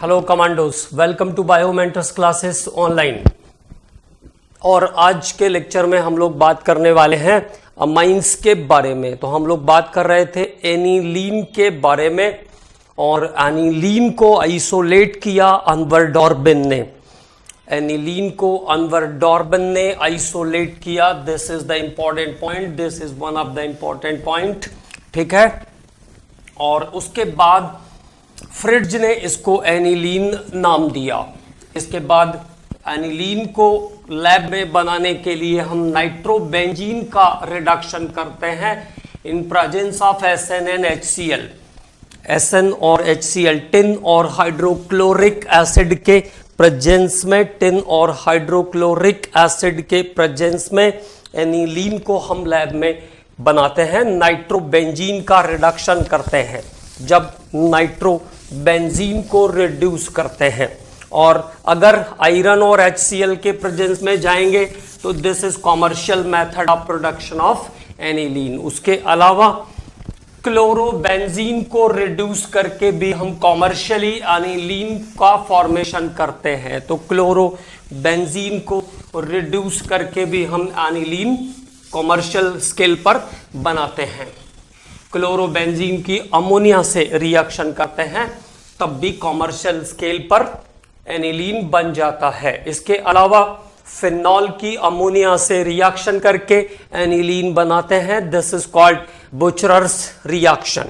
Hello commandos, welcome to Biomentors classes online. और आज के लेक्चर में हम लोग बात करने वाले हैं अमाइंस के बारे में। तो हम लोग बात कर रहे थे एनिलीन के बारे में, और एनिलीन को आइसोलेट किया अनवर डॉर्बिन ने। एनिलीन को अनवर डॉर्बिन ने आइसोलेट किया। This is the important point, this is one of the important point, ठीक है। और उसके बाद फ्रिट्ज ने इसको एनिलीन नाम दिया। इसके बाद एनिलीन को लैब में बनाने के लिए हम नाइट्रोबेंजीन का रिडक्शन करते हैं इन presence of SN and HCl। SN और HCl टिन और हाइड्रोक्लोरिक एसिड के प्रेजेंस में, टिन और हाइड्रोक्लोरिक एसिड के प्रेजेंस में एनिलीन को हम लैब में बनाते हैं, नाइट्रोबेंजीन का रिडक्शन करते हैं। जब नाइट्रोबेंजीन को रिड्यूस करते हैं, और अगर आयरन और HCl के प्रेजेंस में जाएंगे तो this is commercial method of production of aniline. उसके अलावा क्लोरोबेंजीन को रिड्यूस करके भी हम कॉमर्शियली एनिलीन का फॉर्मेशन करते हैं। तो क्लोरोबेंजीन को रिड्यूस करके भी हम एनिलीन कॉमर्शियल स्केल पर बनाते हैं। क्लोरोबेंजीन की अमोनिया से रिएक्शन करते हैं, तब भी कॉमर्शियल स्केल पर एनिलीन बन जाता है। इसके अलावा फिनॉल की अमोनिया से रिएक्शन करके एनिलीन बनाते हैं। This is called Bucherer's reaction.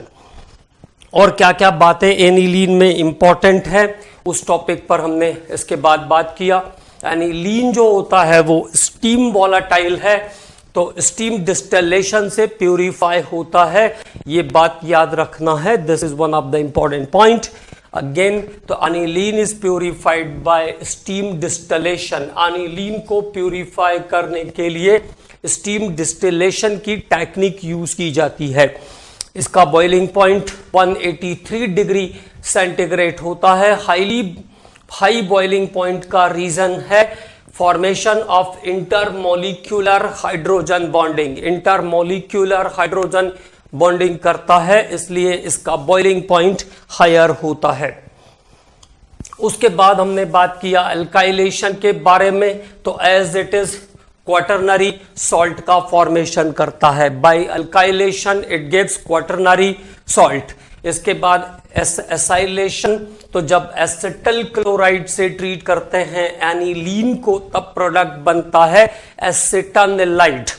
और क्या क्या बातें एनिलीन में इंपॉर्टेंट है, उस टॉपिक पर हमने इसके बाद बात किया। एनिलीन जो होता है वो स्टीम वॉलेटाइल है, तो स्टीम डिस्टिलेशन से प्यूरिफाई होता है, ये बात याद रखना है। This is one of the important point again. तो aniline is purified by steam distillation. Aniline को प्यूरिफाई करने के लिए स्टीम डिस्टिलेशन की टेक्निक यूज की जाती है। इसका बॉइलिंग पॉइंट 183 डिग्री सेंटीग्रेड होता है। हाई बॉइलिंग पॉइंट का रीजन है formation of intermolecular hydrogen bonding. Intermolecular hydrogen bonding करता है, इसलिए इसका बॉइलिंग पॉइंट हायर होता है। उसके बाद हमने बात किया अल्काइलेशन के बारे में। तो as it is quaternary salt का फॉर्मेशन करता है। By alkylation it gives quaternary salt. इसके बाद एसाइलेशन, तो जब एसिटल क्लोराइड से ट्रीट करते हैं एनिलीन को, तब प्रोडक्ट बनता है एसिटानिलाइड।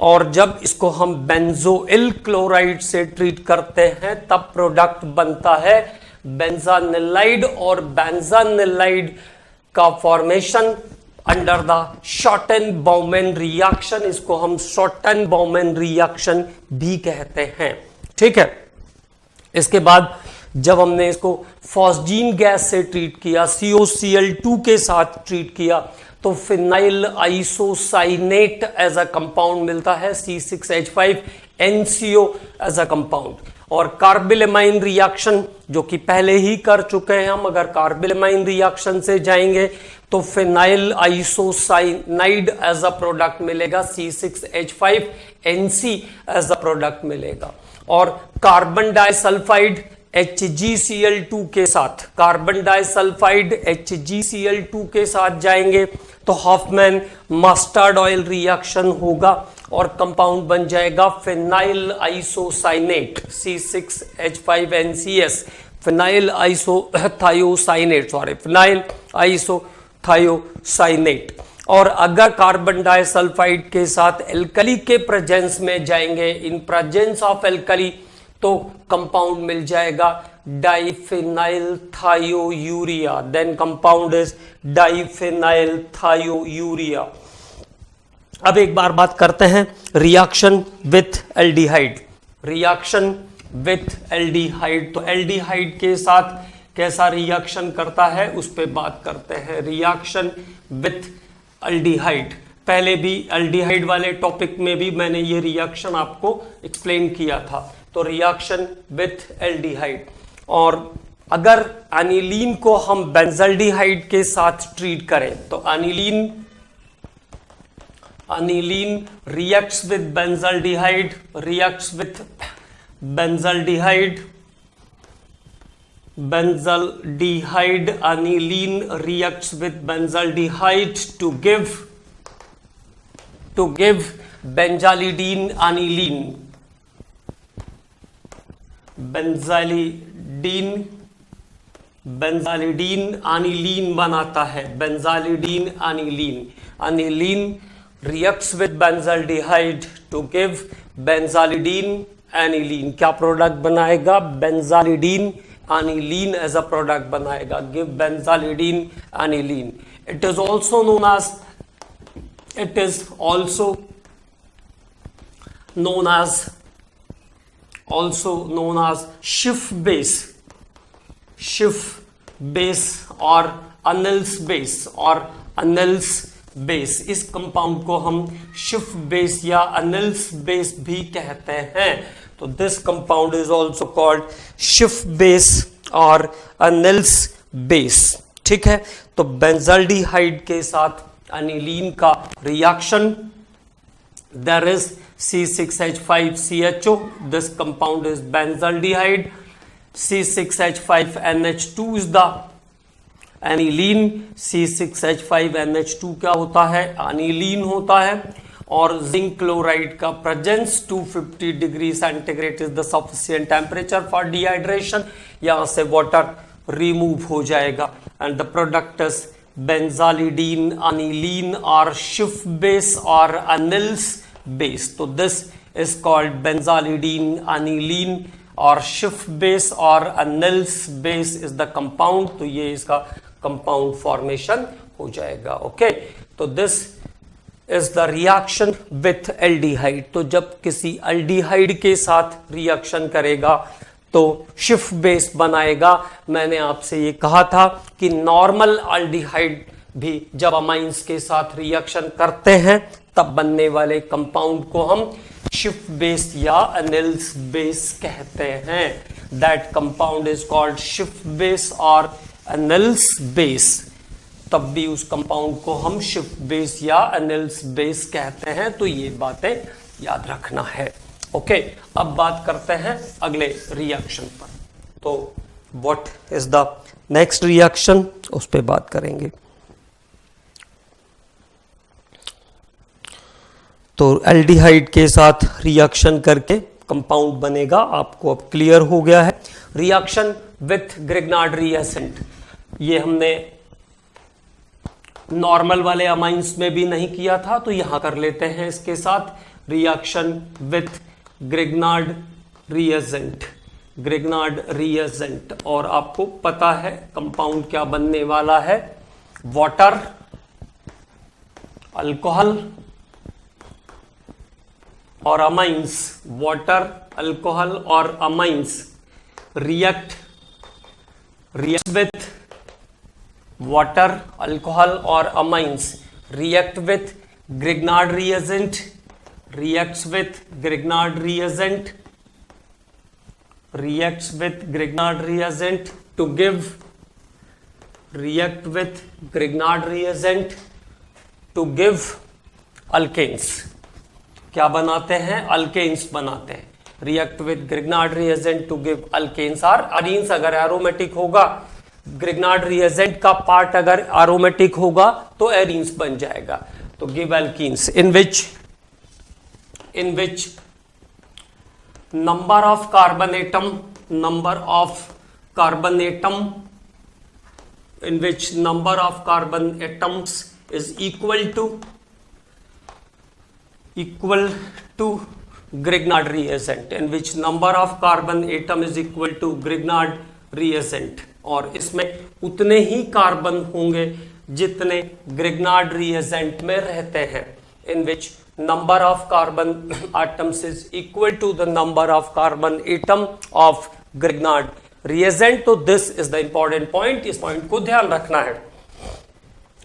और जब इसको हम बेंजोइल क्लोराइड से ट्रीट करते हैं तब प्रोडक्ट बनता है बेंजानिलाइड। और बेंजानिलाइड का फॉर्मेशन अंडर द शॉर्टन-बाउमैन रिएक्शन, इसको हम शॉर्टन-बाउमैन रिएक्शन भी कहते हैं, ठीक है। इसके बाद जब हमने इसको फॉस्जीन गैस से ट्रीट किया, COCl2 के साथ ट्रीट किया, तो phenyl isocyanate as a compound मिलता है, C6H5NCO एज अ कंपाउंड। और कार्बिलमाइन रिएक्शन जो कि पहले ही कर चुके हैं हम, अगर कार्बिलमाइन रिएक्शन से जाएंगे तो phenyl isocyanide as a product मिलेगा, C6H5NC एज अ प्रोडक्ट मिलेगा। और कार्बन डाइसल्फाइड HgCl2 के साथ, कार्बन डाइसल्फाइड HgCl2 के साथ जाएंगे तो हॉफमैन मस्टर्ड ऑयल रिएक्शन होगा और कंपाउंड बन जाएगा phenyl isocyanate, C6H5NCS, phenyl isothiocyanate, phenyl isothiocyanate. और अगर कार्बन डाइसल्फाइड के साथ एल्कली के प्रेजेंस में जाएंगे, इन प्रेजेंस ऑफ एल्कली, तो कंपाउंड मिल जाएगा diphenyl thiourea. Then compound is diphenyl thiourea. अब एक बार बात करते हैं reaction with aldehyde. Reaction with aldehyde, तो एल्डिहाइड के साथ कैसा रिएक्शन करता है उस पर बात करते हैं। रिएक्शन विथ एल्डिहाइड, पहले भी एल्डिहाइड वाले टॉपिक में भी मैंने ये रिएक्शन आपको एक्सप्लेन किया था। तो रिएक्शन विथ एल्डिहाइड, और अगर एनिलीन को हम बेंजल्डिहाइड के साथ ट्रीट करें तो aniline reacts with benzaldehyde, benzaldehyde aniline reacts with benzaldehyde to give benzalidene aniline. Benzalidene aniline बनाता है, benzalidene aniline reacts with benzaldehyde to give benzalidene aniline. क्या प्रोडक्ट बनाएगा? Benzalidene aniline as a product बनाएगा, give benzalidene aniline. It is also known as Schiff base और Annals base. इस कंपाउंड को हम Schiff base या Annals base भी कहते हैं. तो this compound is also called Schiff base और Annals base. ठीक है, तो बेंजाल्डिहाइड के साथ अनिलीन का reaction, there is C6H5CHO. This compound is benzaldehyde. C6H5NH2 is the aniline. C6H5NH2 क्या होता है? अनिलीन होता है. और जिंक क्लोराइड का presence 250 degree centigrade is the sufficient temperature for dehydration. यहां से वाटर रिमूव हो जाएगा and the product is benzalidene aniline or Schiff base or Annals base. तो this is called benzalidene aniline or Schiff base or Annals base is the compound. तो ये इसका compound formation हो जाएगा. ओके, तो this is the reaction with aldehyde. तो जब किसी एल्डिहाइड के साथ रिएक्शन करेगा तो Schiff बेस बनाएगा. मैंने आपसे ये कहा था कि नॉर्मल एल्डिहाइड भी जब अमाइंस के साथ रिएक्शन करते हैं तब बनने वाले कंपाउंड को हम Schiff बेस या Annals बेस कहते हैं. That compound is called Schiff base और Annals बेस. तब भी उस कंपाउंड को हम Schiff बेस या Annals बेस कहते हैं. तो ये बातें याद रखना है. ओके, अब बात करते हैं अगले रिएक्शन पर. तो what is the next reaction, उस पर बात करेंगे. तो एल्डिहाइड के साथ रिएक्शन करके कंपाउंड बनेगा. आपको अब क्लियर हो गया है. रिएक्शन विथ ग्रिग्नार्ड रिएजेंट, ये हमने नॉर्मल वाले अमाइंस में भी नहीं किया था, तो यहां कर लेते हैं इसके साथ. Reaction with Grignard reagent. और आपको पता है कंपाउंड क्या बनने वाला है? वाटर, अल्कोहल और अमाइंस. वाटर, अल्कोहल और amines react with water, alcohol और amines react with Grignard reagent. reacts with Grignard reagent to give alkanes. क्या बनाते हैं? अल्केन्स बनाते हैं. react with Grignard reagent to give alkanes or arenes. अगर aromatic होगा, Grignard reagent का पार्ट अगर एरोमेटिक होगा तो एरीन्स बन जाएगा. तो give alkenes in which number of carbon atoms is equal to Grignard reagent. In which number of carbon atom is equal to Grignard reagent. और इसमें उतने ही कार्बन होंगे जितने Grignard reagent में रहते हैं. In which number of carbon atoms is equal to the number of carbon atom of Grignard reagent. तो this is the important point. इस पॉइंट को ध्यान रखना है.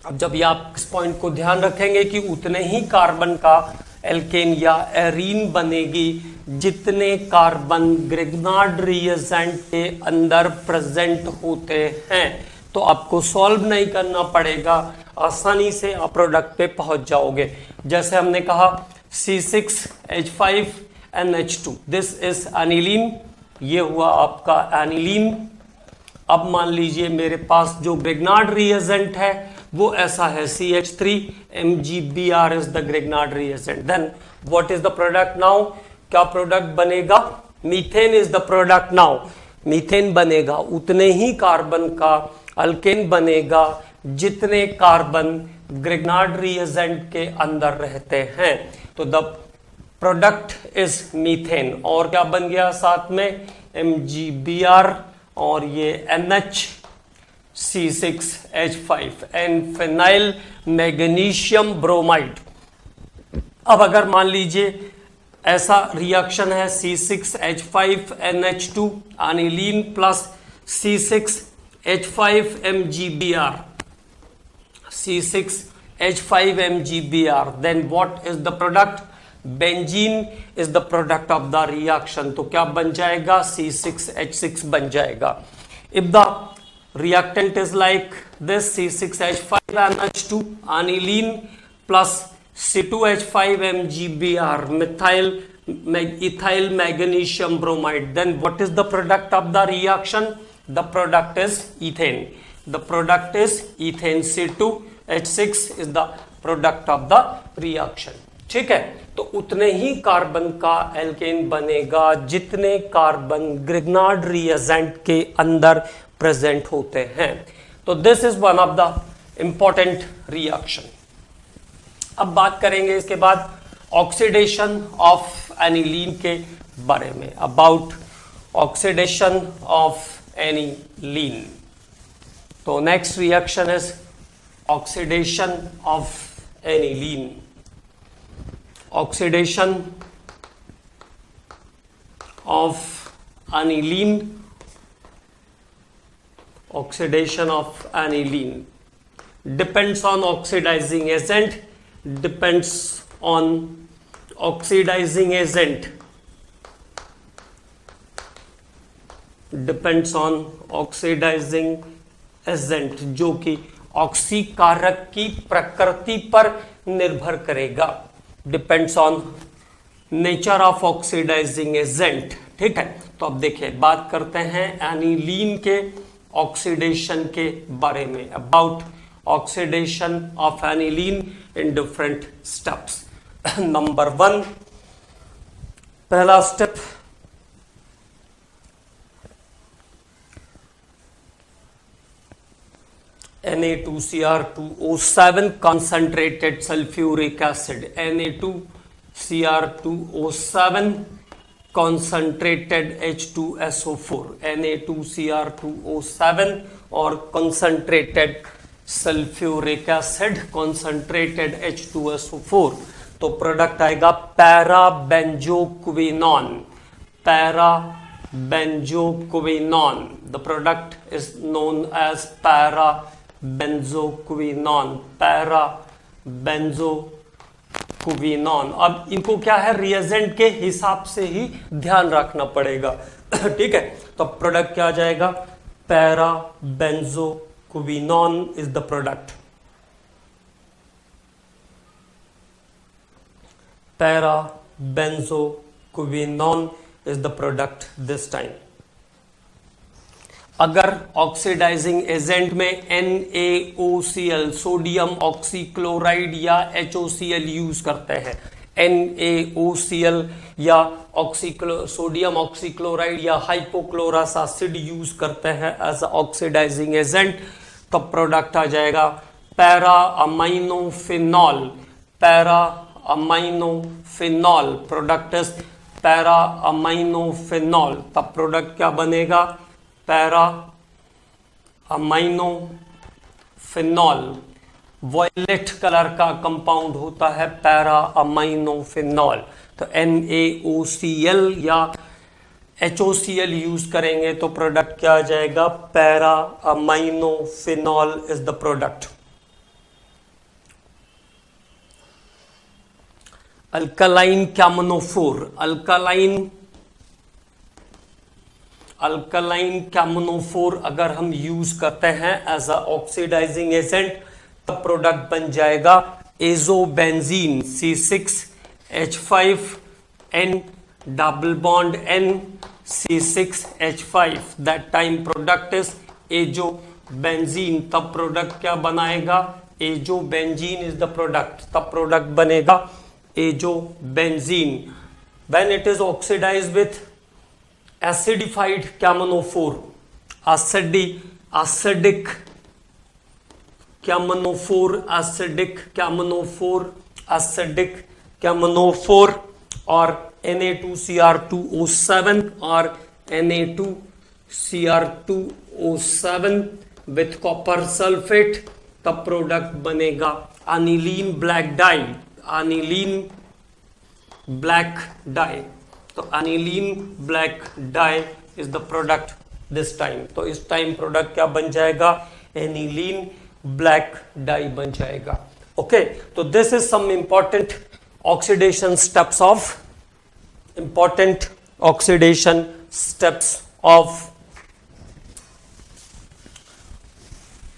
अब जब ये आप इस पॉइंट को ध्यान रखेंगे कि उतने ही कार्बन का एल्केन या एरीन बनेगी जितने कार्बन Grignard reagent के अंदर प्रेजेंट होते हैं, तो आपको सॉल्व नहीं करना पड़ेगा, आसानी से आप प्रोडक्ट पे पहुंच जाओगे. जैसे हमने कहा C6H5NH2, दिस इज एनिलीन. ये हुआ आपका एनिलीन. अब मान लीजिए मेरे पास जो ग्रिग्नार्ड रिएजेंट है वो ऐसा है CH3 MgBr is the Grignard reagent. Then what is the product now? क्या प्रोडक्ट बनेगा? Methane is the product now. Methane बनेगा उतने ही कार्बन का अल्केन बनेगा जितने कार्बन ग्रिग्नार्ड रिएजेंट के अंदर रहते हैं। तो द प्रोडक्ट इज मीथेन। और क्या बन गया साथ में? MgBr और ये NHC6H5 N phenyl magnesium bromide. अब अगर मान लीजिए ऐसा रिएक्शन है C6H5NH2 aniline plus C6H5MgBr, C6H5MgBr, then what is the product? Benzene is the product of the reaction. तो क्या बन जाएगा? C6H6 बन जाएगा। If the reactant is like this C6H5NH2 aniline plus C2H5MgBr ethyl magnesium bromide, then what is the product of the reaction? The product is ethane. The product is ethane। C2H6 is the product of the reaction। ठीक है, तो उतने ही carbon का alkene बनेगा जितने carbon Grignard reagent के अंदर present होते हैं। तो this is one of the important reaction. अब बात करेंगे इसके बाद ऑक्सीडेशन ऑफ एनिलीन के बारे में, अबाउट ऑक्सीडेशन ऑफ एनिलीन। तो next reaction is oxidation of aniline. Oxidation of aniline, oxidation of aniline depends on oxidizing agent, depends on oxidizing agent, depends on oxidizing agent जो कि ऑक्सीकारक की प्रकृति पर निर्भर करेगा। Depends on nature of oxidising agent. ठीक है, तो अब देखिए बात करते हैं एनिलीन के ऑक्सीडेशन के बारे में, about oxidation of aniline in different steps. Number 1, पहला step Na2Cr2O7 concentrated sulfuric acid, Na2Cr2O7 concentrated H2SO4, Na2Cr2O7 और concentrated sulfuric acid concentrated H2SO4। तो प्रोडक्ट आएगा parabenzoquinone, parabenzoquinone. The product is known as parabenzoquinone, parabenzoquinone. अब इनको क्या है, reagent के हिसाब से ही ध्यान रखना पड़ेगा। ठीक है, तो प्रोडक्ट क्या आ जाएगा? Parabenzoquinone is the product, parabenzoquinone is the product this time। अगर ऑक्सीडाइजिंग एजेंट में NaOCl सोडियम ऑक्सीक्लोराइड या HOCl यूज करते हैं, NaOCl या सोडियम ऑक्सीक्लोराइड या हाइपोक्लोरस एसिड यूज करते हैं एज ऑक्सीडाइजिंग एजेंट, तो प्रोडक्ट आ जाएगा para aminophenol, para aminophenol. Product is para aminophenol. तब प्रोडक्ट क्या बनेगा? Para aminophenol. वॉयलेट कलर का कंपाउंड होता है पैरा अमाइनोफिनॉल। तो NaOCl या HOCl यूज करेंगे तो प्रोडक्ट क्या आ जाएगा? Para aminophenol is the product. Alkaline कैमनोफोर, अल्कलाइन कैमनोफोर अगर हम यूज करते हैं एज अ ऑक्सीडाइजिंग एजेंट, तब प्रोडक्ट बन जाएगा azobenzene, C6H5N double bond N C6H5। That time product is azo benzene, तब प्रोडक्ट क्या बनाएगा, azo benzene is the product, तब प्रोडक्ट बनेगा azo benzene. When it is oxidised with acidified कैमनोफोर, acidic कैमनोफोर और Na2Cr2O7 और Na2Cr2O7 विथ कॉपर सल्फेट, तब प्रोडक्ट बनेगा aniline black dye, aniline black dye. तो aniline black dye is the product this time. तो इस टाइम प्रोडक्ट क्या बन जाएगा, एनिलीन ब्लैक डाई बन जाएगा। ओके, तो this is some important oxidation steps of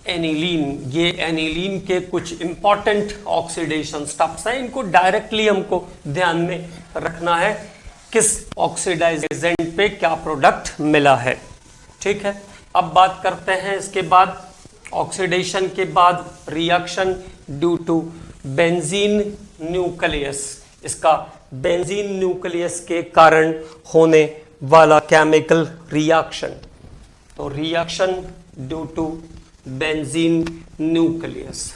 aniline. ये एनिलीन के कुछ इंपॉर्टेंट ऑक्सीडेशन स्टेप्स हैं, इनको डायरेक्टली हमको ध्यान में रखना है, किस ऑक्सीडाइज एजेंट पे क्या प्रोडक्ट मिला है। ठीक है, अब बात करते हैं इसके बाद ऑक्सीडेशन के बाद reaction due to benzene nucleus, इसका बेंजीन न्यूक्लियस के कारण होने वाला केमिकल रिएक्शन। तो reaction due to benzene nucleus,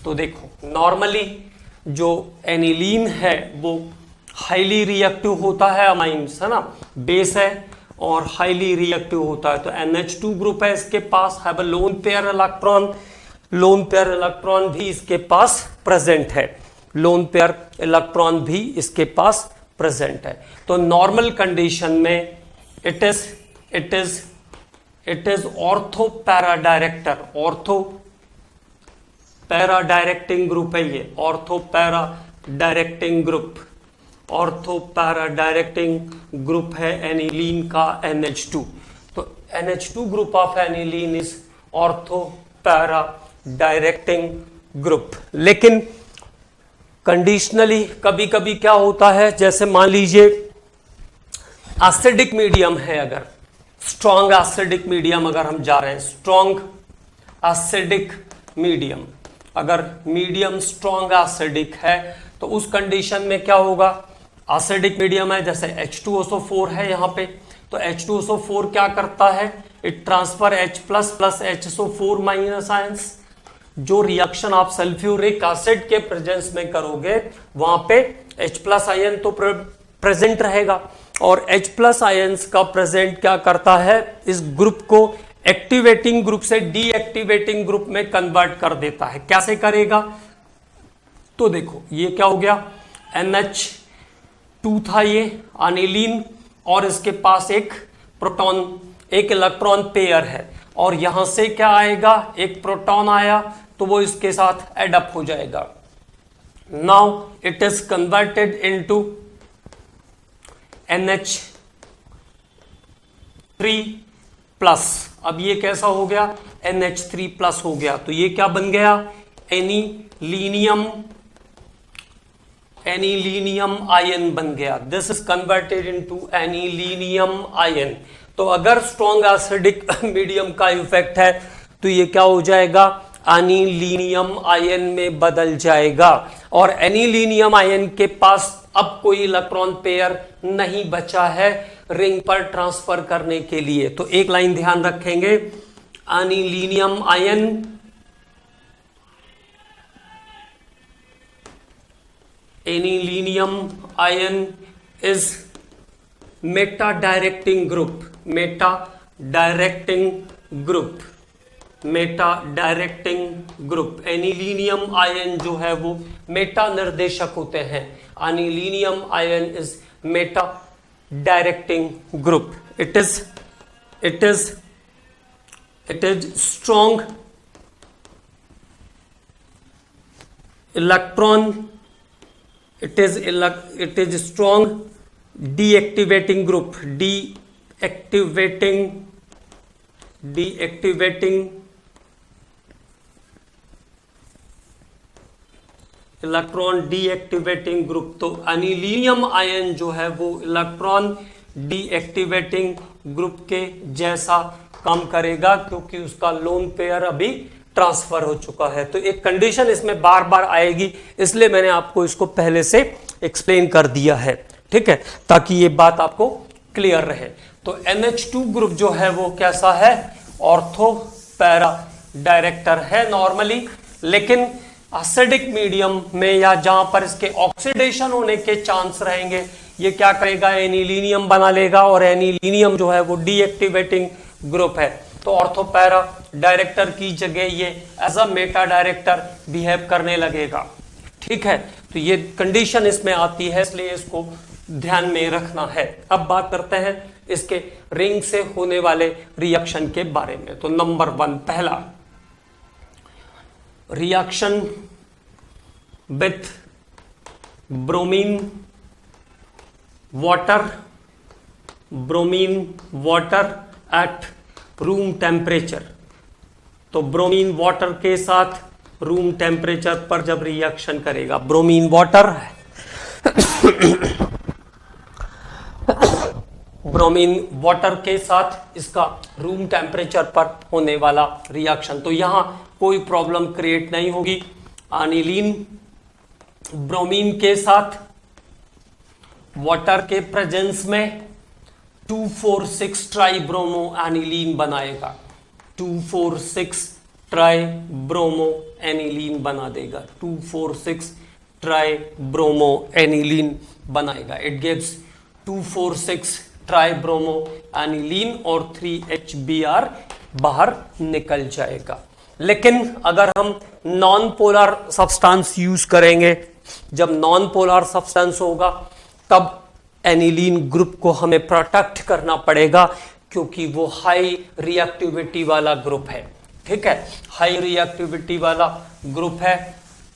तो देखो नॉर्मली जो एनिलीन है वो हाईली रिएक्टिव होता है, अमाइंस है ना, बेस है और हाईली रिएक्टिव होता है। तो NH2 ग्रुप है इसके पास, have a lone pair electron भी इसके पास प्रेजेंट है, लोन पेयर इलेक्ट्रॉन भी इसके पास प्रेजेंट है। तो नॉर्मल कंडीशन में it is ortho para directing group है ये, ऑर्थो पैरा डायरेक्टिंग ग्रुप है एनिलीन का NH2। तो NH2 group of aniline is ortho para directing group. लेकिन कंडीशनली कभी कभी क्या होता है, जैसे मान लीजिए एसिडिक मीडियम है, अगर स्ट्रॉन्ग एसिडिक मीडियम अगर हम जा रहे हैं, स्ट्रॉन्ग एसिडिक मीडियम, अगर मीडियम स्ट्रॉन्ग एसिडिक है तो उस कंडीशन में क्या होगा, एसिडिक मीडियम है, जैसे H2SO4 है यहाँ पे, तो H2SO4 क्या करता है, it transfer H plus plus HSO4 minus ions. जो रिएक्शन आप सल्फ्यूरिक एसिड के प्रेजेंस में करोगे वहां पे H प्लस आयन तो प्रेजेंट रहेगा, और H प्लस आयंस का प्रेजेंट क्या करता है, इस ग्रुप को एक्टिवेटिंग ग्रुप से डीएक्टिवेटिंग ग्रुप में कन्वर्ट कर देता है। कैसे करेगा, तो देखो ये क्या हो गया, NH2 था ये अनिलीन, और इसके पास एक इलेक्ट्रॉन पेयर है, और यहां से क्या आएगा, एक प्रोटॉन आया तो वो इसके साथ एडअप हो जाएगा। Now it is converted into NH3 plus. अब ये कैसा हो गया, NH3 प्लस हो गया, तो ये क्या बन गया, एनीलीनियम आयन बन गया। This is converted into anilinium ion. तो अगर स्ट्रॉन्ग एसिडिक मीडियम का इफेक्ट है तो ये क्या हो जाएगा, एनीलीनियम आयन में बदल जाएगा, और एनीलीनियम आयन के पास अब कोई इलेक्ट्रॉन पेयर नहीं बचा है रिंग पर ट्रांसफर करने के लिए। तो एक लाइन ध्यान रखेंगे, anilinium ion is meta directing group. Anilinium ion जो है वो मेटा निर्देशक होते हैं, anilinium ion is meta directing group. It is strong electron, it is strong deactivating group, deactivating electron deactivating group. तो एनीलीनियम आयन जो है वो इलेक्ट्रॉन डीएक्टिवेटिंग ग्रुप के जैसा काम करेगा क्योंकि उसका लोन पेयर अभी ट्रांसफर हो चुका है। तो एक कंडीशन इसमें बार बार आएगी, इसलिए मैंने आपको इसको पहले से एक्सप्लेन कर दिया है, ठीक है, ताकि ये बात आपको क्लियर रहे। तो NH2 ग्रुप जो है वो कैसा है, ऑर्थो पैरा डायरेक्टर है नॉर्मली, लेकिन एसिडिक मीडियम में या जहां पर इसके ऑक्सीडेशन होने के चांस रहेंगे, ये क्या करेगा, एनिलीनियम बना लेगा, और एनिलीनियम जो है वो डीएक्टिवेटिंग ग्रुप है। तो ऑर्थोपैरा डायरेक्टर की जगह ये as a meta director behave करने लगेगा, ठीक है। तो ये कंडीशन इसमें आती है, इसलिए इसको ध्यान में रखना है। अब बात करते हैं इसके रिंग से होने वाले रिएक्शन के बारे में। तो नंबर 1 पहला reaction with bromine water at room temperature. तो ब्रोमीन वाटर के साथ रूम टेम्परेचर पर जब रिएक्शन करेगा, ब्रोमीन वाटर के साथ इसका रूम टेम्परेचर पर होने वाला रिएक्शन, तो यहां कोई प्रॉब्लम क्रिएट नहीं होगी। एनिलीन ब्रोमीन के साथ वाटर के प्रेजेंस में 2,4,6 ट्राइब्रोमो एनिलीन बनाएगा, 2,4,6 ट्राइब्रोमो एनिलीन बना देगा, 2,4,6 ट्राइब्रोमो एनिलीन बनाएगा। इट गिव्स 2,4,6 ट्राइब्रोमो एनिलीन और 3HBr बाहर निकल जाएगा। लेकिन अगर हम नॉन पोलर सब्सटेंस यूज करेंगे, जब नॉन पोलर सब्सटेंस होगा तब एनिलीन ग्रुप को हमें प्रोटेक्ट करना पड़ेगा, क्योंकि वो हाई रिएक्टिविटी वाला ग्रुप है, ठीक है, हाई रिएक्टिविटी वाला ग्रुप है।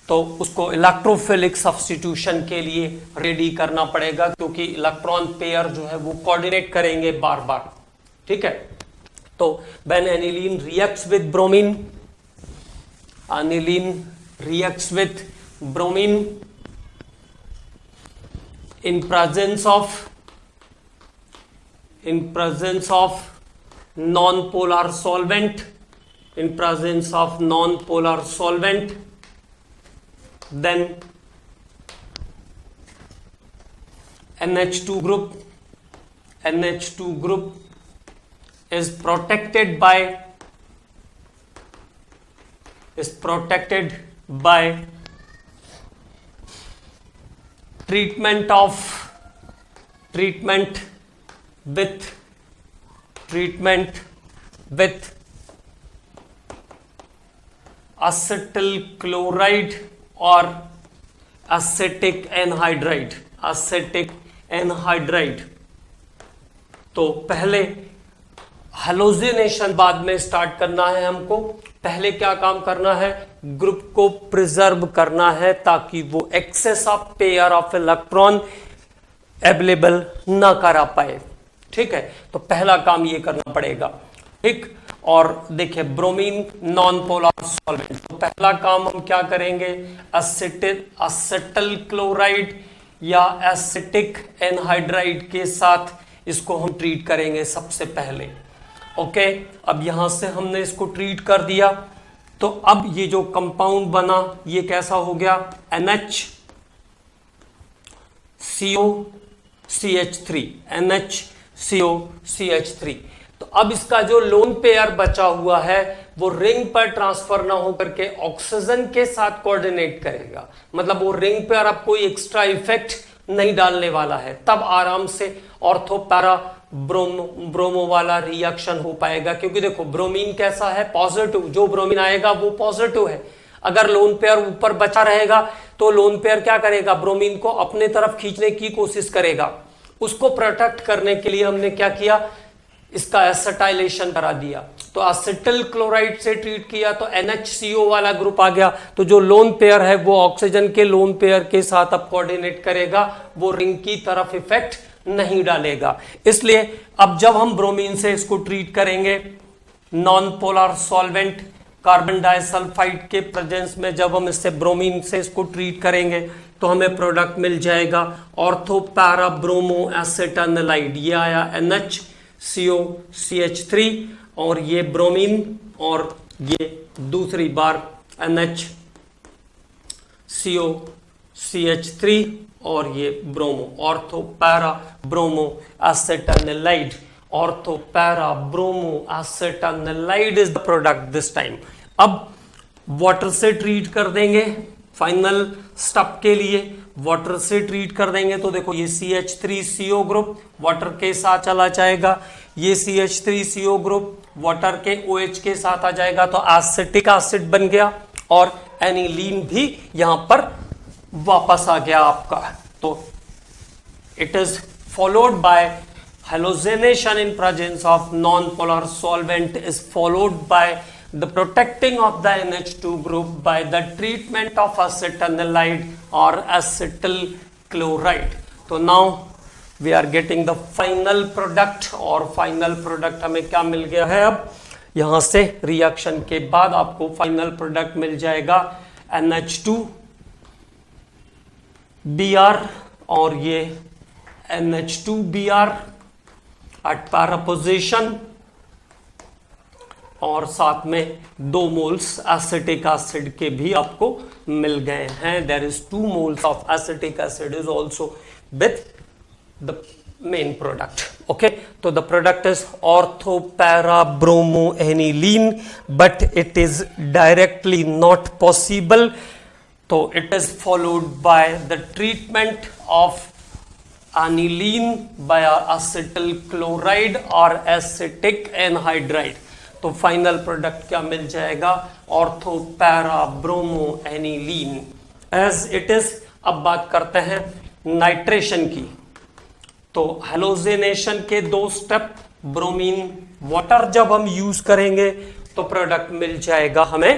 तो उसको इलेक्ट्रोफिलिक सब्स्टिट्यूशन के लिए रेडी करना पड़ेगा, क्योंकि इलेक्ट्रॉन पेयर जो है वो कोऑर्डिनेट करेंगे बार बार, ठीक है। तो when aniline reacts with bromine, aniline reacts with bromine in presence of non-polar solvent, then NH2 group is protected by treatment with acetyl chloride or acetic anhydride। तो पहले हेलोजिनेशन बाद में स्टार्ट करना है हमको, पहले क्या काम करना है, ग्रुप को प्रिजर्व करना है ताकि वो excess of pair of electron available ना करा पाए, ठीक है। तो पहला काम ये करना पड़ेगा, ठीक। और देखिए ब्रोमीन नॉन पोलर सॉल्वेंट, तो पहला काम हम क्या करेंगे, एसिटल क्लोराइड या एसिटिक एनहाइड्राइड के साथ इसको हम ट्रीट करेंगे सबसे पहले, ओके। अब यहां से हमने इसको ट्रीट कर दिया, तो अब ये जो कंपाउंड बना ये कैसा हो गया, NHCOCH3। तो अब इसका जो लोन पेयर बचा हुआ है वो रिंग पर ट्रांसफर ना होकर के ऑक्सीजन के साथ कोऑर्डिनेट करेगा, मतलब वो रिंग पेयर अब कोई एक्स्ट्रा इफेक्ट नहीं डालने वाला है, तब आराम से ऑर्थो पैरा ब्रोमो वाला रिएक्शन हो पाएगा। क्योंकि देखो ब्रोमीन कैसा है, पॉजिटिव, जो ब्रोमीन आएगा वो पॉजिटिव है। अगर लोन पेयर ऊपर बचा रहेगा तो लोन पेयर क्या करेगा, ब्रोमीन को अपने तरफ खींचने की कोशिश करेगा। उसको प्रोटेक्ट करने के लिए हमने क्या किया, इसका एसिटाइलेशन करा दिया। तो एसिटिल क्लोराइड से ट्रीट किया तो NHCO वाला ग्रुप आ गया। तो जो लोन पेयर है वो ऑक्सीजन के लोन पेयर के साथ अब कोऑर्डिनेट करेगा, वो रिंग की तरफ इफेक्ट नहीं डालेगा। इसलिए अब जब हम ब्रोमीन से इसको ट्रीट करेंगे, non polar solvent carbon disulphide के प्रेजेंस में जब हम इससे ब्रोमीन से इसको ट्रीट करेंगे तो हमें प्रोडक्ट मिल जाएगा ऑर्थो पैरा ब्रोमो एसिटानलाइड। ये आया NHCOCH3 और ये ब्रोमीन और ये दूसरी बार NHCO CH3 और ये bromo, ortho para bromo acetylide, ortho para bromo acetylide is the product this time. अब वाटर से ट्रीट कर देंगे, फाइनल स्टेप के लिए वाटर से ट्रीट कर देंगे। तो देखो ये CH3CO ग्रुप वाटर के साथ चला जाएगा, ये CH3CO ग्रुप वाटर के OH के साथ आ जाएगा, तो एसिटिक एसिड बन गया और एनिलीन भी यहां पर वापस आ गया आपका। तो it is followed bye halogenation in presence of non-polar solvent is followed by the protecting of the NH2 group by the treatment of acetanilide or acetyl chloride. तो now we are getting the final product, और final product हमें क्या मिल गया है? अब यहां से reaction के बाद आपको फाइनल प्रोडक्ट मिल जाएगा NH2Br और ये NH2Br एट पैरा पोजीशन, और साथ में 2 मोल्स एसिटिक एसिड के भी आपको मिल गए हैं। There is 2 moles of acetic acid is also with the main product. Okay, तो the product is ortho para bromo aniline, but it is directly not possible, तो it is followed by the treatment of aniline by acetyl chloride और acetic anhydride। तो final product क्या मिल जाएगा? Ortho para bromo aniline as it is. अब बात करते हैं नाइट्रेशन की। तो हेलोजेनेशन के 2 स्टेप, ब्रोमीन वाटर जब हम यूज करेंगे तो प्रोडक्ट मिल जाएगा हमें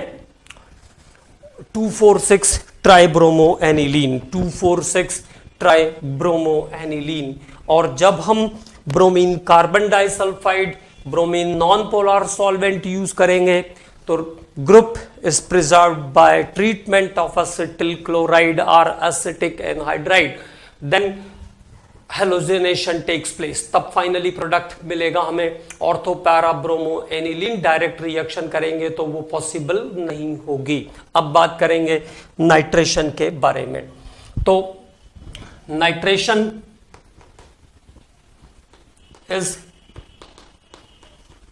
2,4,6 ट्राइब्रोमो एनिलीन, 2,4,6 ट्राइब्रोमो एनिलीन। और जब हम bromine carbon disulphide, bromine non polar solvent use करेंगे तो group is preserved by treatment of acetyl chloride और acetic anhydride, then halogenation takes place, तब फाइनली प्रोडक्ट मिलेगा हमें ortho para bromo aniline. Direct reaction करेंगे तो वो पॉसिबल नहीं होगी। अब बात करेंगे नाइट्रेशन के बारे में। तो nitration is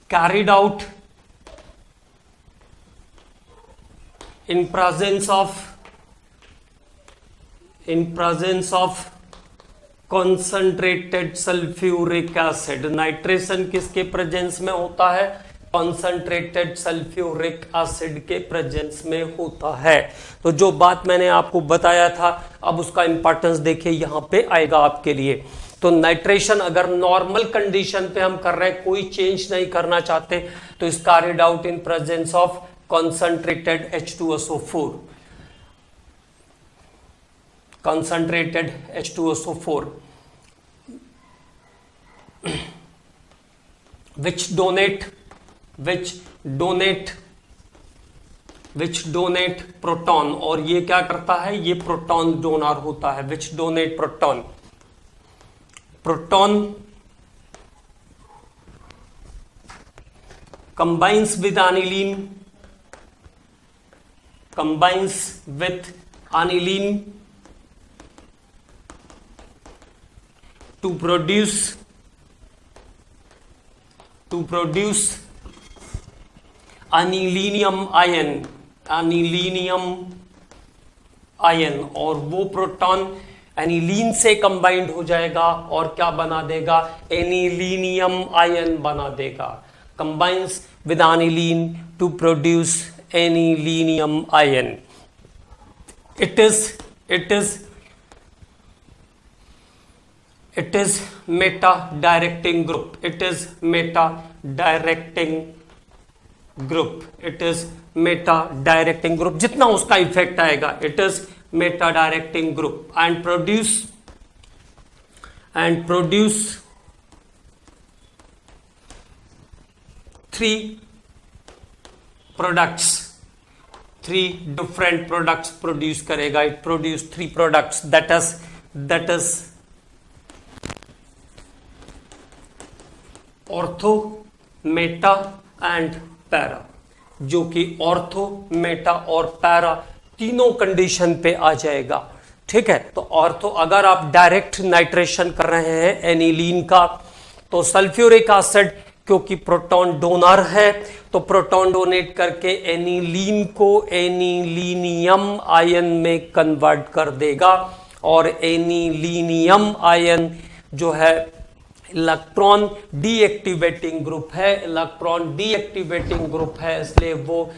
carried out in presence of concentrated sulfuric acid। Nitration किसके प्रेजेंस में होता है? कॉन्सेंट्रेटेड सल्फ्यूरिक एसिड के प्रेजेंस में होता है। तो जो बात मैंने आपको बताया था, अब उसका इंपॉर्टेंस देखिए यहां पे आएगा आपके लिए। तो नाइट्रेशन अगर नॉर्मल कंडीशन पे हम कर रहे हैं, कोई चेंज नहीं करना चाहते, तो is carried out in presence of concentrated H2SO4, concentrated H2SO4 which donate proton. और ये क्या करता है? ये प्रोटॉन डोनर होता है, which donate proton combines with aniline to produce anilinium ion, और वो प्रोटॉन एनिलीन से कंबाइंड हो जाएगा और क्या बना देगा? एनिलीनियम आयन बना देगा। Combines with aniline to produce anilinium ion. It is meta directing group. It is meta directing group. जितना उसका इफेक्ट आएगा, it is meta directing group and produce 3 different products produce करेगा। It produce 3 products, that is ortho, meta and para, जो कि ortho, meta और para तीनों condition पे आ जाएगा। ठीक है, तो ऑर्थो अगर आप डायरेक्ट नाइट्रेशन कर रहे हैं एनिलीन का, तो सल्फ्यूरिक एसिड क्योंकि प्रोटॉन डोनर है तो प्रोटॉन डोनेट करके एनिलीन को एनिलीनियम आयन में कन्वर्ट कर देगा, और एनिलीनियम आयन जो है इलेक्ट्रॉन डीएक्टिवेटिंग ग्रुप है, इलेक्ट्रॉन डीएक्टिवेटिंग ग्रुप है, इसलिए वो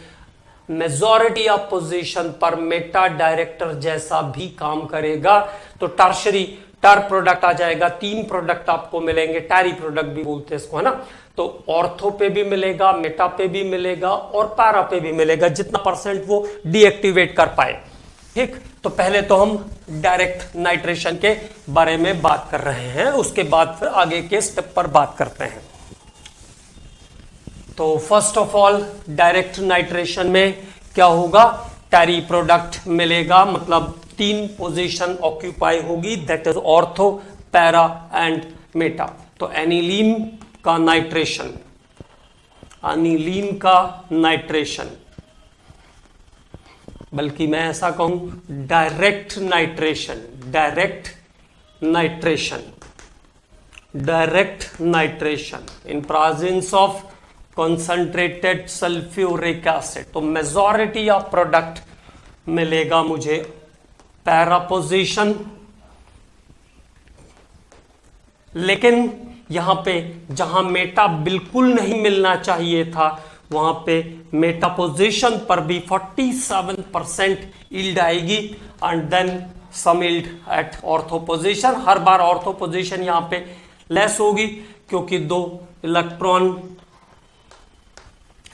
मेजॉरिटी ऑफ पोजीशन पर मेटा डायरेक्टर जैसा भी काम करेगा। तो टर्शरी टर प्रोडक्ट आ जाएगा, 3 प्रोडक्ट आपको मिलेंगे, टैरी प्रोडक्ट भी बोलते हैं इसको, है ना। तो ऑर्थो पे भी मिलेगा, मेटा पे भी मिलेगा और पैरा पे भी मिलेगा, जितना परसेंट वो डीएक्टिवेट कर पाए। ठीक, तो पहले तो हम डायरेक्ट नाइट्रेशन के बारे में बात कर रहे हैं, उसके बाद फिर आगे के स्टेप पर बात करते हैं। तो first of all direct nitration में क्या होगा, टैरी प्रोडक्ट मिलेगा, मतलब 3 पोजीशन ऑक्यूपाई होगी, that is ortho, para and Meta. तो एनिलीन का नाइट्रेशन, एनिलीन का नाइट्रेशन, बल्कि मैं ऐसा कहूं direct nitration, direct nitration, direct nitration in presence of concentrated sulfuric acid, तो मेजॉरिटी ऑफ प्रोडक्ट मिलेगा मुझे पैरा पोजीशन। लेकिन यहां पे जहां मेटा बिल्कुल नहीं मिलना चाहिए था, वहां पे मेटा पोजीशन पर भी 47% ईल्ड आएगी, and then some yield at ortho position. हर बार ऑर्थो पोजीशन यहां पे लेस होगी क्योंकि 2 इलेक्ट्रॉन,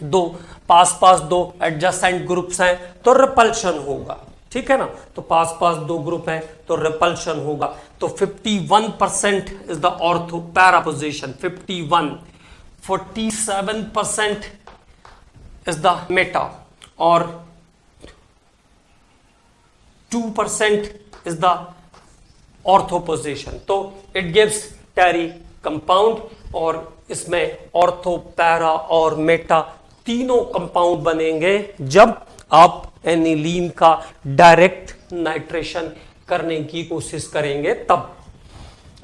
2 पास 2 एडजेसेंट ग्रुप्स हैं तो रिपल्शन होगा। ठीक है ना, तो पास 2 ग्रुप है तो रिपल्शन होगा। तो 51% is the ortho para position, 51, 47% is the Meta, और 2% इज द ऑर्थो पोजीशन। तो इट गिव्स टैरी कंपाउंड, और इसमें ऑर्थो, पैरा और मेटा तीनों कंपाउंड बनेंगे जब आप एनिलीन का डायरेक्ट नाइट्रेशन करने की कोशिश करेंगे तब।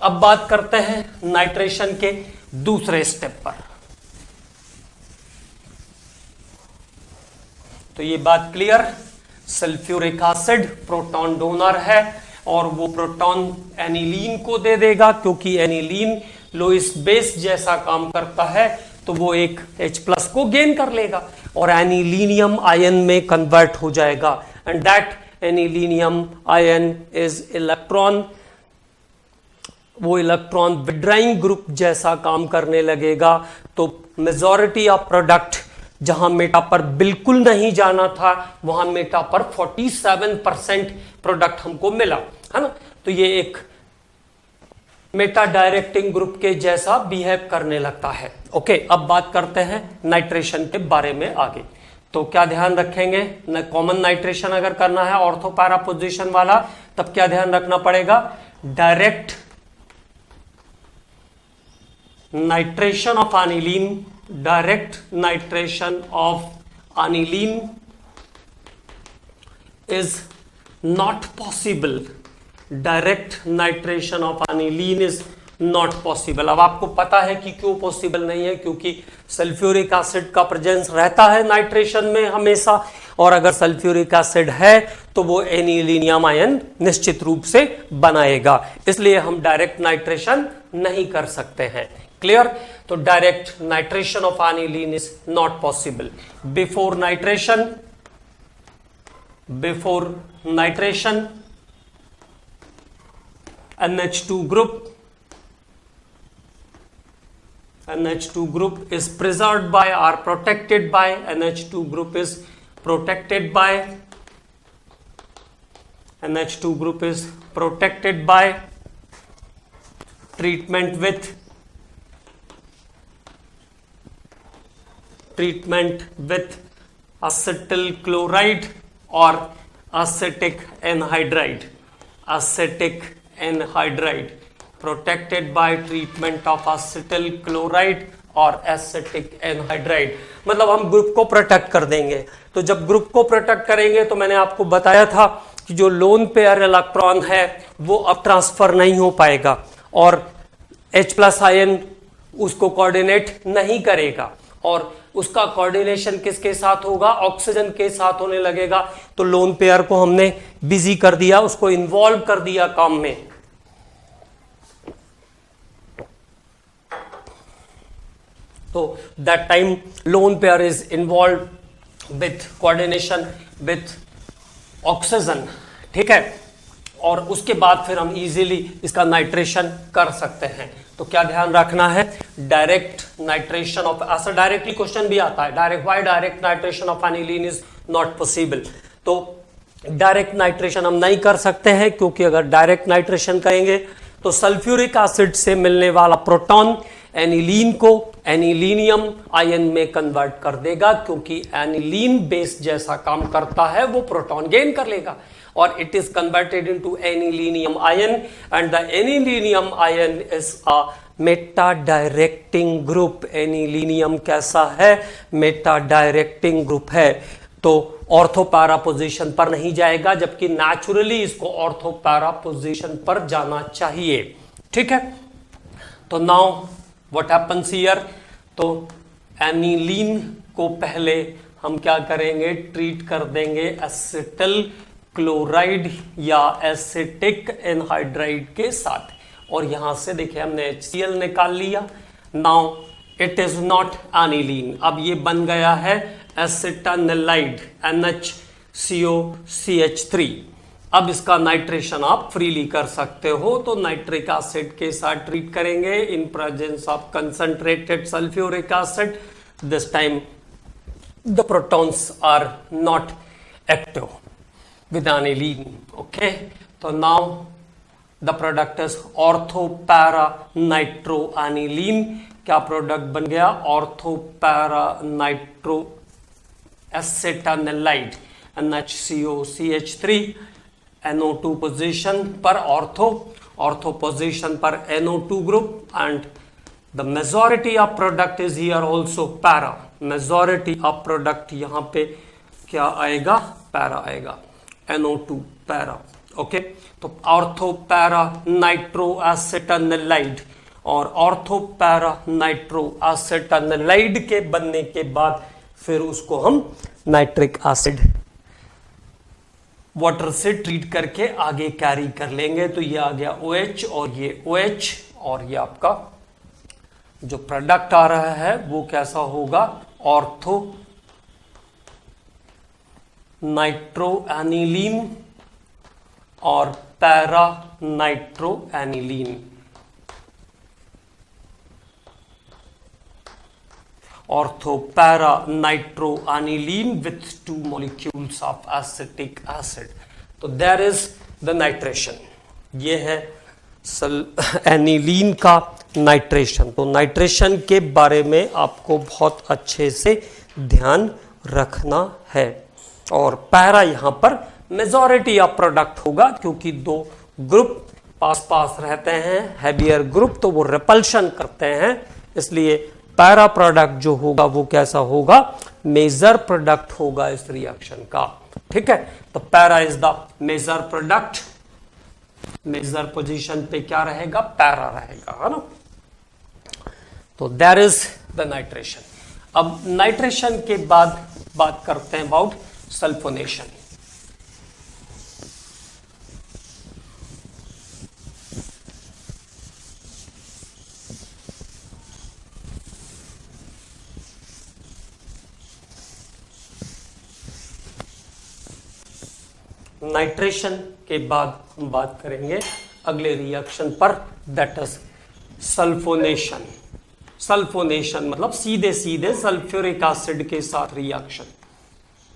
अब बात करते हैं नाइट्रेशन के दूसरे स्टेप पर। तो ये बात clear, sulphuric acid proton donor है और वो प्रोटॉन एनिलीन को दे देगा, क्योंकि एनिलीन लोइस बेस जैसा काम करता है, तो वो एक H+ को गेन कर लेगा और एनिलीनियम आयन में कन्वर्ट हो जाएगा, and that anilinium ion is electron, वो इलेक्ट्रॉन विड्राइंग ग्रुप जैसा काम करने लगेगा। तो मेजॉरिटी ऑफ प्रोडक्ट जहां मेटा पर बिल्कुल नहीं जाना था, वहां मेटा पर 47% प्रोडक्ट हमको मिला, है ना। तो ये एक मेटा डायरेक्टिंग ग्रुप के जैसा बिहेव करने लगता है। ओके, अब बात करते हैं नाइट्रेशन के बारे में आगे। तो क्या ध्यान रखेंगे, कॉमन नाइट्रेशन अगर करना है ऑर्थो पैरा पोजीशन वाला, तब क्या ध्यान रखना पड़ेगा, direct nitration of aniline, direct nitration of aniline is not possible, direct nitration of aniline is not possible. अब आपको पता है कि क्यों पॉसिबल नहीं है, क्योंकि सल्फ्यूरिक एसिड का प्रेजेंस रहता है नाइट्रेशन में हमेशा, और अगर सल्फ्यूरिक एसिड है तो वो एनिलीनियम आयन निश्चित रूप से बनाएगा, इसलिए हम डायरेक्ट नाइट्रेशन नहीं कर सकते हैं। क्लियर, तो direct nitration of aniline is not possible. Before nitration NH2 group is preserved by or protected by, NH2 group is protected by, NH2 group is protected by treatment with acetyl chloride or acetic anhydride, protected by treatment of acetyl chloride और acetic anhydride, मतलब हम group को protect कर देंगे। तो जब group को protect करेंगे तो मैंने आपको बताया था कि जो लोन पेयर इलेक्ट्रॉन है वो अब ट्रांसफर नहीं हो पाएगा और H+ आयन उसको कोऑर्डिनेट नहीं करेगा और उसका कोऑर्डिनेशन किसके साथ होगा, ऑक्सीजन के साथ होने लगेगा। तो लोन पेयर को हमने बिजी कर दिया, उसको इन्वॉल्व कर दिया काम में। तो that time lone pair is involve with coordination with oxygen, ठीक है। और उसके बाद फिर हम इजीली इसका नाइट्रेशन कर सकते हैं। तो क्या ध्यान रखना है, डायरेक्ट नाइट्रेशन ऑफ, ऐसा डायरेक्टली क्वेश्चन भी आता है, direct why direct nitration of aniline is not possible. तो डायरेक्ट नाइट्रेशन हम नहीं कर सकते हैं क्योंकि अगर डायरेक्ट नाइट्रेशन करेंगे तो सल्फ्यूरिक एसिड से मिलने वाला प्रोटॉन एनिलीन को एनिलीनियम आयन में कन्वर्ट कर देगा, क्योंकि एनिलीन बेस जैसा काम करता है वो प्रोटॉन गेन कर लेगा और it is converted into anilinium ion and the anilinium ion is a meta directing group। anilinium कैसा है, meta directing group है, तो ऑर्थो पैरा पोजीशन पर नहीं जाएगा, जबकि नेचुरली इसको ऑर्थो पैरा पोजीशन पर जाना चाहिए, ठीक है। तो नाउ व्हाट हैपेंस हियर, तो एनिलीन को पहले हम क्या करेंगे, ट्रीट कर देंगे एसिटल क्लोराइड या एसिटिक एनहाइड्राइड के साथ, और यहां से देखिए हमने HCl निकाल लिया। Now it is not aniline, अब ये बन गया है एसिटानिलाइड NHCOCH3। अब इसका नाइट्रेशन आप फ्रीली कर सकते हो, तो नाइट्रिक एसिड के साथ ट्रीट करेंगे in presence of concentrated sulphuric acid. This time the protons are not active with aniline, okay। तो now the product is orthopara nitroaniline। क्या प्रोडक्ट बन गया, orthopara nitro acetanilide NHCOCH3 NO2 position पर ortho position पर NO2 group and the majority of product is here also para. Majority of product यहां पे क्या आएगा, पैरा आएगा, NO2 पैरा, ओके। तो ऑर्थो पैरा नाइट्रो एसिटानिलाइड और ऑर्थो पैरा नाइट्रो एसिटानिलाइड के बनने के बाद फिर उसको हम नाइट्रिक एसिड वाटर से ट्रीट करके आगे कैरी कर लेंगे। तो ये आ गया OH और ये OH और ये आपका जो प्रोडक्ट आ रहा है वो कैसा होगा, ऑर्थो नाइट्रो एनिलीन और para nitro aniline. Ortho para nitro aniline with 2 molecules of acetic acid. तो देयर इज द नाइट्रेशन, ये है एनिलीन का नाइट्रेशन। तो नाइट्रेशन के बारे में आपको बहुत अच्छे से ध्यान रखना है। और पैरा यहां पर मेजॉरिटी ऑफ प्रोडक्ट होगा, क्योंकि 2 ग्रुप पास पास रहते हैं, हैवियर ग्रुप, तो वो रिपल्शन करते हैं, इसलिए पैरा प्रोडक्ट जो होगा वो कैसा होगा, मेजर प्रोडक्ट होगा इस रिएक्शन का, ठीक है। तो para is the major product, major position पे क्या रहेगा, पैरा रहेगा, है ना। तो देयर इज द नाइट्रेशन। अब नाइट्रेशन के बाद बात करते हैं अबाउट सल्फोनेशन। नाइट्रेशन के बाद हम बात करेंगे अगले रिएक्शन पर, दैट इज सल्फोनेशन। सल्फोनेशन मतलब सीधे सीधे सल्फ्यूरिक एसिड के साथ रिएक्शन।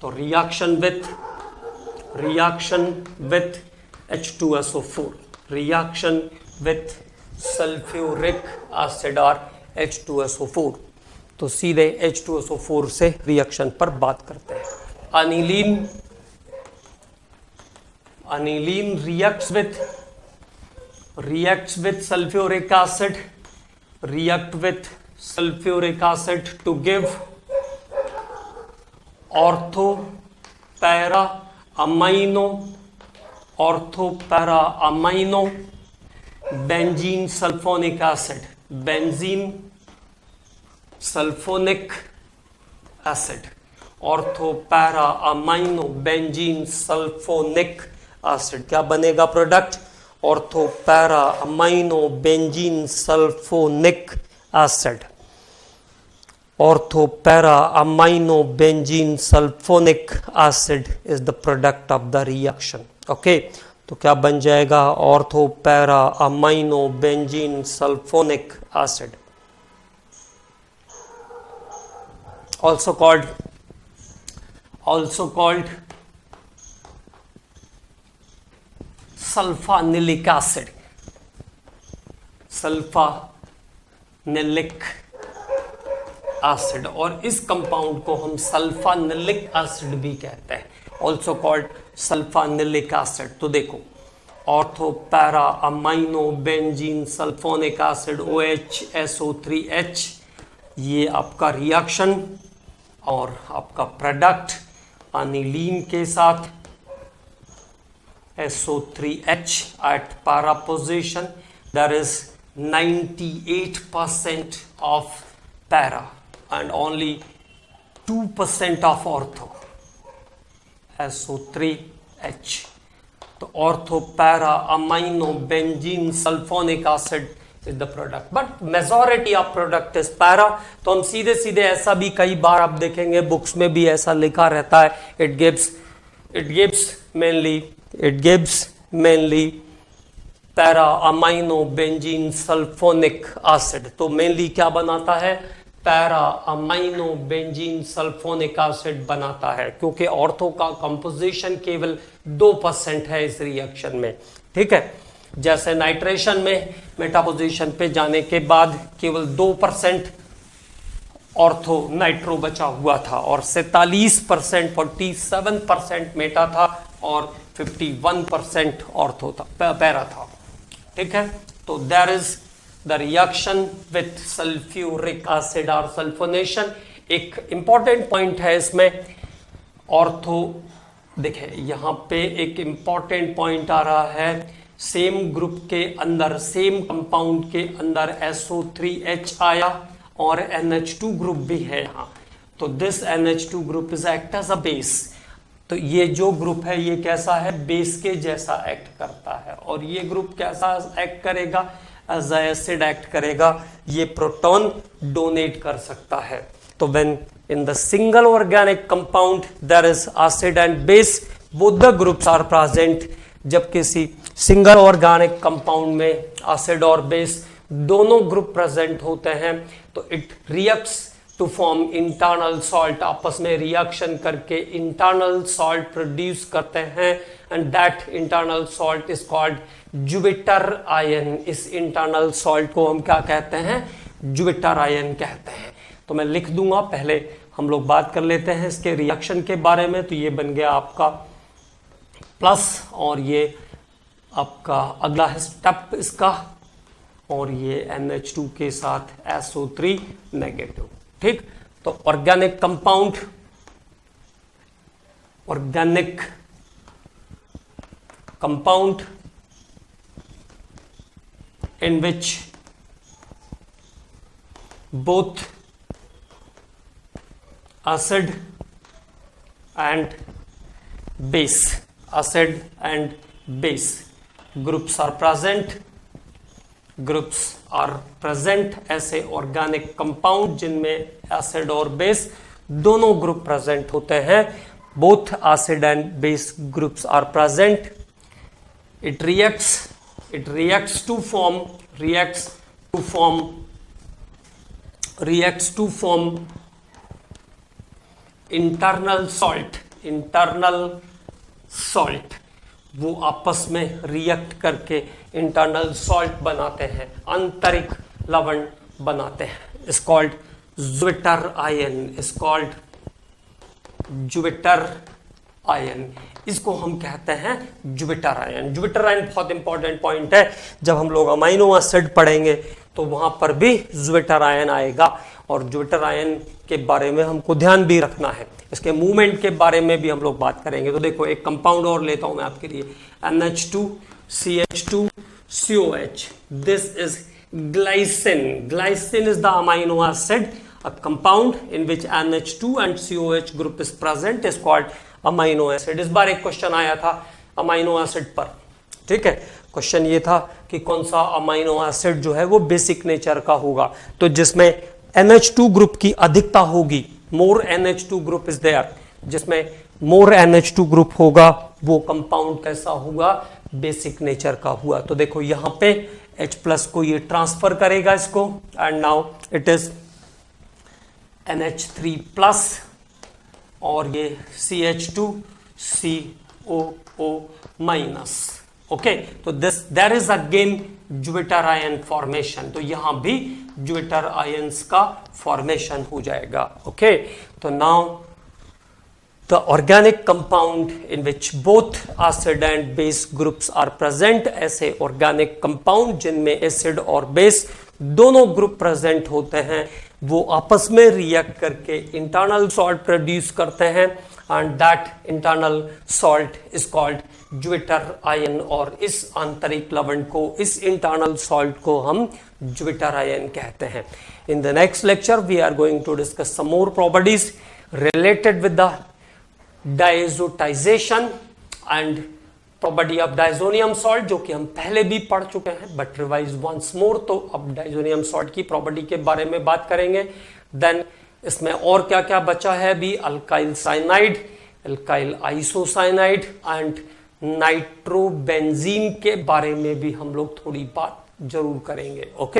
तो reaction with H2SO4, reaction with sulphuric acid और H2SO4। तो सीधे H2SO4 से रिएक्शन पर बात करते हैं। अनिलीन reacts with sulfuric acid, react with sulfuric acid to give ortho-para amino benzene sulfonic acid, benzene sulfonic acid, ortho-para amino benzene sulfonic acid। क्या बनेगा product? ortho-para amino benzene sulfonic acid, ortho-para amino benzene sulfonic acid is the product of the reaction। Okay, तो क्या बन जाएगा? ortho-para amino benzene sulfonic acid, also called sulphanilic acid, sulphanilic acid, और इस कंपाउंड को हम सल्फानिलिक एसिड भी कहते हैं, ऑल्सो कॉल्ड सल्फानिलिक एसिड। तो देखो, ortho-para amino benzene sulphonic acid OHSO3H, ये आपका रिएक्शन और आपका प्रोडक्ट अनिलीन के साथ SO3H at para position, there is 98% of para and only 2% of ortho, SO3H। तो ortho-para amino benzene sulfonic acid is the product, but majority of product is para। तो हम सीधे सीधे ऐसा भी कई बार आप देखेंगे बुक्स में भी ऐसा लिखा रहता है, it gives mainly para amino benzene sulfonic acid। तो मेनली क्या बनाता है? Para amino benzene sulphonic acid बनाता है, क्योंकि ऑर्थो का कंपोजिशन केवल 2% है इस रिएक्शन में। ठीक है, जैसे नाइट्रेशन में मेटापोजिशन पे जाने के बाद केवल 2% ऑर्थो नाइट्रो बचा हुआ था और 47% मेटा था और 51% ऑर्थो था, पैरा था। ठीक है, तो there is the reaction with sulphuric acid और सल्फोनेशन। एक इंपॉर्टेंट पॉइंट है इसमें, ऑर्थो देखिए यहाँ पे एक इंपॉर्टेंट पॉइंट आ रहा है, सेम ग्रुप के अंदर, सेम कंपाउंड के अंदर SO3H आया और NH2 ग्रुप भी है यहाँ। तो this NH2 group is act as a base. तो ये जो ग्रुप है ये कैसा है? बेस के जैसा एक्ट करता है। और ये ग्रुप कैसा एक्ट करेगा? एज अ एसिड एक्ट करेगा। ये प्रोटॉन डोनेट कर सकता है। तो when in the single organic compound there is acid and base, both the groups are present. जब किसी सिंगल ऑर्गेनिक कंपाउंड में एसिड और बेस दोनों ग्रुप प्रेजेंट होते हैं तो it reacts to form internal salt, आपस में रिएक्शन करके इंटरनल सॉल्ट प्रोड्यूस करते हैं and that internal salt is called zwitterion. इस इंटरनल सॉल्ट को हम क्या कहते हैं? ज्यूबिटर आयन कहते हैं। तो मैं लिख दूंगा, पहले हम लोग बात कर लेते हैं इसके रिएक्शन के बारे में। तो ये बन गया आपका प्लस और ये आपका अगला है स्टेप इसका, और ये NH2 के साथ SO3 नेगेटिव। ठीक, तो organic compound, in which both acid and base groups are present। ऐसे ऑर्गेनिक कंपाउंड जिनमें एसिड और बेस दोनों ग्रुप प्रेजेंट होते हैं, both acid and base groups are present. It reacts to form internal salt। वो आपस में रिएक्ट करके इंटरनल सॉल्ट बनाते हैं, आंतरिक लवण बनाते हैं। इस कॉल्ड ज्यूबिटर आयन, इसको हम कहते हैं ज्यूबिटर आयन। ज्यूबिटर आयन बहुत इंपॉर्टेंट पॉइंट है। जब हम लोग अमाइनो एसिड पढ़ेंगे तो वहां पर भी ज्वेटर आयन आएगा, और ज्वेटर आयन के बारे में हमको ध्यान भी रखना है, इसके मूवमेंट के बारे में भी हम लोग बात करेंगे। तो देखो एक कंपाउंड और लेता हूं मैं आपके लिए, NH2CH2COH, this is glycine. Glycine is the amino acid. A compound in which NH2 and COH group is present is called amino acid. इस बार एक क्वेश्चन आया था अमाइनो एसिड पर, ठीक है। क्वेश्चन ये था कि कौन सा अमाइनो एसिड जो है वो बेसिक नेचर का होगा, तो जिसमें NH2 ग्रुप की अधिकता होगी, मोर NH2 ग्रुप इज देयर, जिसमें मोर NH2 ग्रुप होगा वो कंपाउंड कैसा होगा, बेसिक नेचर का हुआ। तो देखो यहां पे H प्लस को ये ट्रांसफर करेगा इसको, and now it is NH3 plus और ये CH2COO माइनस। ओके, तो this there is again zwitter ion formation, तो यहां भी ज्वेटर आयंस का फॉर्मेशन हो जाएगा। ओके, तो now the organic compound in which both acid and base groups are present, ऐसे organic compound जिनमें acid और base दोनों ग्रुप प्रेजेंट होते हैं, वो आपस में रिएक्ट करके इंटरनल सॉल्ट प्रोड्यूस करते हैं, and that internal salt is called zwitter ion, और इस आंतरिक लवण को, इस इंटरनल सॉल्ट को हम ज्वेटर आयन कहते हैं। In the next lecture we are going to discuss some more properties related with the diazotisation and property of diazonium salt, जो कि हम पहले भी पढ़ चुके हैं, बट रिवाइज वंस मोर। तो अब डायजोनियम सॉल्ट की प्रॉपर्टी के बारे में बात करेंगे। देन इसमें और क्या क्या बचा है भी, alkyl cyanide, alkyl isocyanide and nitrobenzene के बारे में भी हम लोग थोड़ी बात जरूर करेंगे। ओके।